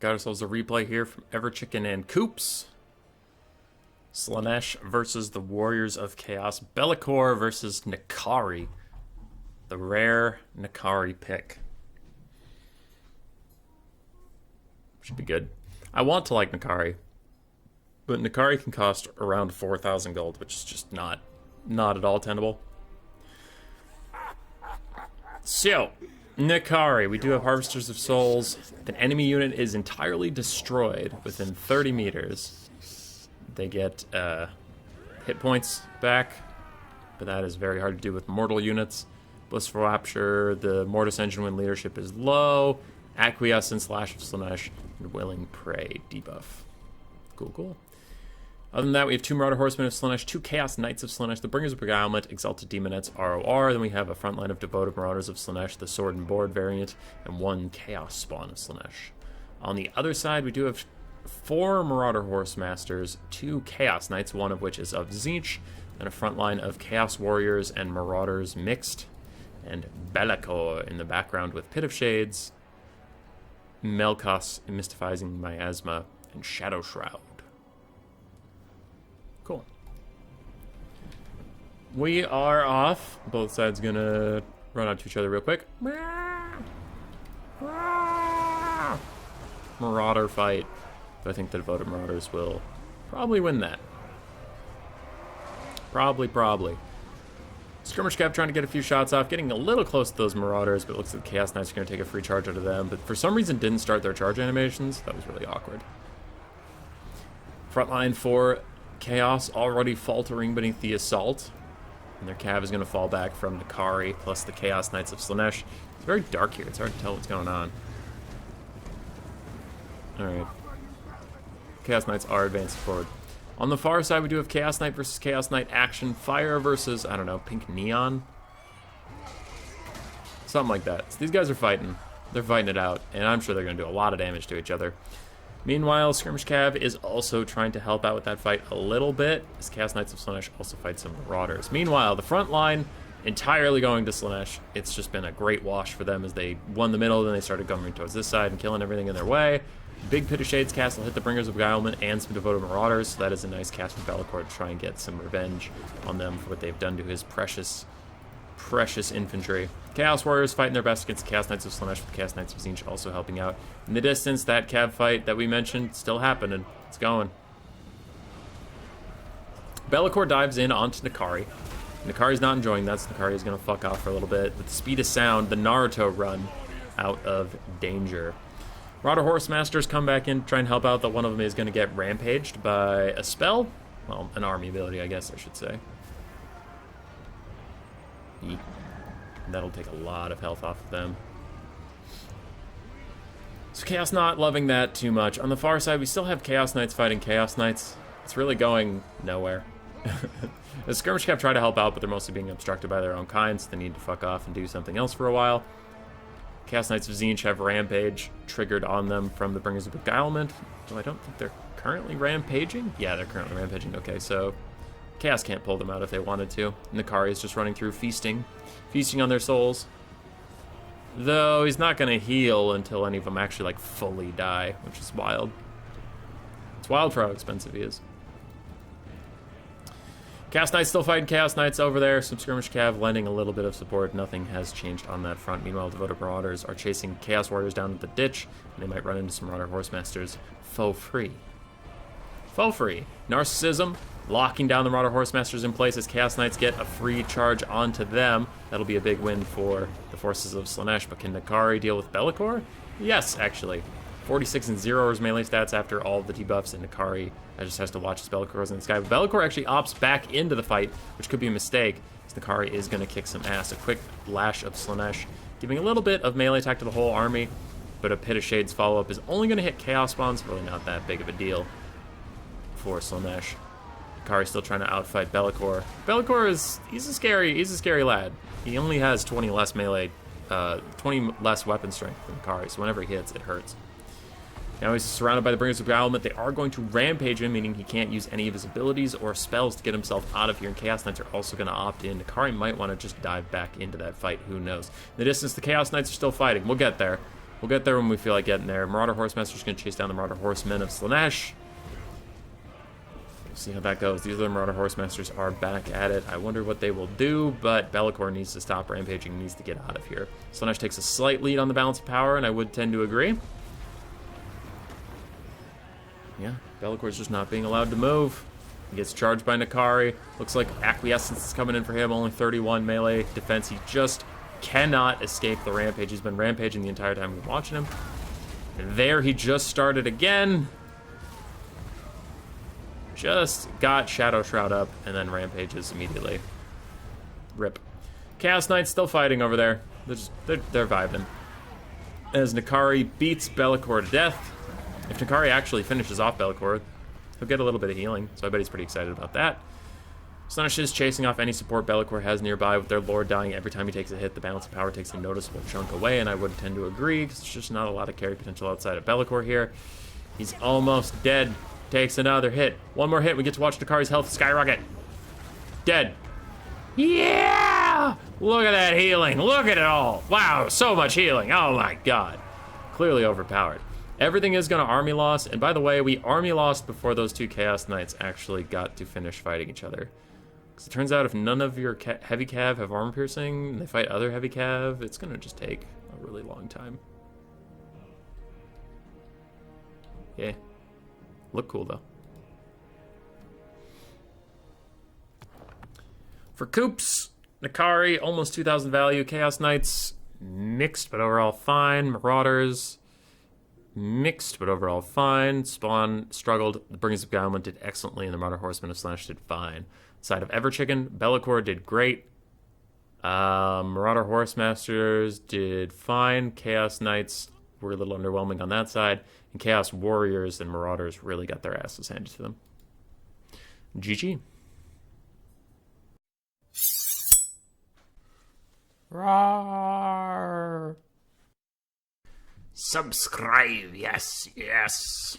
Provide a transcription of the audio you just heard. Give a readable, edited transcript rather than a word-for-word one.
Got ourselves a replay here from Everchicken and Coops. Slaanesh versus the Warriors of Chaos. Belakor versus Nkari. The rare Nkari pick. Should be good. I want to like Nkari, but Nkari can cost around 4,000 gold, which is just not at all tenable. So, Nkari, we do have Harvesters of Souls. If an enemy unit is entirely destroyed within 30 meters, they get hit points back, but that is very hard to do with mortal units. Blissful Rapture, the Mortis Engine when leadership is low, Acquiescence, Lash of Slaanesh, and Willing Prey debuff. Cool. Other than that, we have 2 Marauder Horsemen of Slaanesh, 2 Chaos Knights of Slaanesh, the Bringers of Beguilement, Exalted Demonettes, ROR. Then we have a front line of Devoted Marauders of Slaanesh, the Sword and Board variant, and 1 Chaos Spawn of Slaanesh. On the other side, we do have 4 Marauder Horsemasters, 2 Chaos Knights, one of which is of Tzeentch, and a front line of Chaos Warriors and Marauders mixed, and Belakor in the background with Pit of Shades, Melkos, Mystifying Miasma, and Shadow Shroud. Cool. We are off. Both sides gonna run out to each other real quick. Marauder fight. But I think the Devoted Marauders will probably win that. Probably. Skirmish Cap trying to get a few shots off, getting a little close to those Marauders, but it looks like the Chaos Knights are going to take a free charge out of them. But for some reason didn't start their charge animations. That was really awkward. Frontline for Chaos already faltering beneath the assault. And their cav is going to fall back from Nkari plus the Chaos Knights of Slaanesh. It's very dark here. It's hard to tell what's going on. Alright. Chaos Knights are advancing forward. On the far side, we do have Chaos Knight versus Chaos Knight action. Fire versus, I don't know, Pink Neon? Something like that. So these guys are fighting. They're fighting it out, and I'm sure they're going to do a lot of damage to each other. Meanwhile, Skirmish Cav is also trying to help out with that fight a little bit, as Chaos Knights of Slaanesh also fight some Marauders. Meanwhile, the front line entirely going to Slaanesh. It's just been a great wash for them as they won the middle, then they started going towards this side and killing everything in their way. Big Pit of Shades cast will hit the Bringers of Beguilement and some Devoted Marauders, so that is a nice cast for Belakor to try and get some revenge on them for what they've done to his precious infantry. Chaos Warriors fighting their best against the Chaos Knights of Slaanesh, with the Chaos Knights of Tzeentch also helping out. In the distance, that cav fight that we mentioned still happening. It's going. Belakor dives in onto Nkari. Nkari's not enjoying that, so Nkari is going to fuck off for a little bit. With the speed of sound, the Naruto run out of danger. Marauder Horsemasters come back in to try and help out, that one of them is going to get rampaged by a spell. Well, an army ability, I guess I should say. Yeet. That'll take a lot of health off of them. So Chaos not loving that too much. On the far side, we still have Chaos Knights fighting Chaos Knights. It's really going nowhere. The Skirmish Cap try to help out, but they're mostly being obstructed by their own kind, so they need to fuck off and do something else for a while. Chaos Knights of Tzeentch have Rampage triggered on them from the Bringers of Beguilement. Though I don't think they're currently rampaging. Yeah, they're currently rampaging. Okay, so Chaos can't pull them out if they wanted to. Nkari is just running through feasting on their souls. Though he's not going to heal until any of them actually like fully die, which is wild. It's wild for how expensive he is. Chaos Knights still fighting Chaos Knights over there. Some Skirmish Cav lending a little bit of support. Nothing has changed on that front. Meanwhile, Devoted Marauders are chasing Chaos Warriors down the ditch, and they might run into some Marauder Horsemasters faux free. Narcissism locking down the Marauder Horsemasters in place as Chaos Knights get a free charge onto them. That'll be a big win for the forces of Slaanesh. But can Nkari deal with Belakor? Yes, actually. 46 and 0 is melee stats after all of the debuffs, and Nkari just has to watch as Belakor goes in the sky. But Belakor actually opts back into the fight, which could be a mistake, as Nkari is going to kick some ass. A quick Lash of Slaanesh, giving a little bit of melee attack to the whole army, but a Pit of Shades follow-up is only going to hit Chaos Spawns. Really not that big of a deal for Slaanesh. Nkari still trying to outfight Belakor. Belakor he's a scary lad. He only has 20 less melee, 20 less weapon strength than Nkari, so whenever he hits, it hurts. Now he's surrounded by the Bringers of Beguilement. They are going to rampage him, meaning he can't use any of his abilities or spells to get himself out of here. And Chaos Knights are also going to opt in. Nkari might want to just dive back into that fight. Who knows? In the distance, the Chaos Knights are still fighting. We'll get there. We'll get there when we feel like getting there. Marauder Horsemaster's going to chase down the Marauder Horsemen of Slaanesh. We'll see how that goes. These other Marauder Horsemasters are back at it. I wonder what they will do, but Belakor needs to stop rampaging, needs to get out of here. Slaanesh takes a slight lead on the balance of power, and I would tend to agree. Yeah, Belakor's just not being allowed to move. He gets charged by Nkari. Looks like Acquiescence is coming in for him. Only 31 melee defense. He just cannot escape the rampage. He's been rampaging the entire time we've been watching him. And there he just started again. Just got Shadow Shroud up and then rampages immediately. Rip. Chaos Knights still fighting over there. They're vibing. As Nkari beats Belakor to death. If Nkari actually finishes off Belakor, he'll get a little bit of healing, so I bet he's pretty excited about that. Slaanesh is chasing off any support Belakor has nearby, with their Lord dying every time he takes a hit. The balance of power takes a noticeable chunk away, and I would tend to agree, because there's just not a lot of carry potential outside of Belakor here. He's almost dead. Takes another hit. One more hit, we get to watch Nkari's health skyrocket. Dead. Yeah! Look at that healing. Look at it all. Wow, so much healing. Oh my god. Clearly overpowered. Everything is going to army loss, and by the way, we army lost before those two Chaos Knights actually got to finish fighting each other. Because it turns out if none of your heavy cav have armor piercing, and they fight other heavy cav, it's going to just take a really long time. Yeah. Look cool, though. For Coops, Nkari, almost 2,000 value. Chaos Knights, mixed, but overall fine. Marauders, mixed, but overall fine. Spawn struggled. The Bringers of Beguilement did excellently, and the Marauder Horsemen of Slaanesh did fine. Side of Everchicken, Belakor did great. Marauder Horsemasters did fine. Chaos Knights were a little underwhelming on that side. And Chaos Warriors and Marauders really got their asses handed to them. GG. Roar. Subscribe, yes, yes.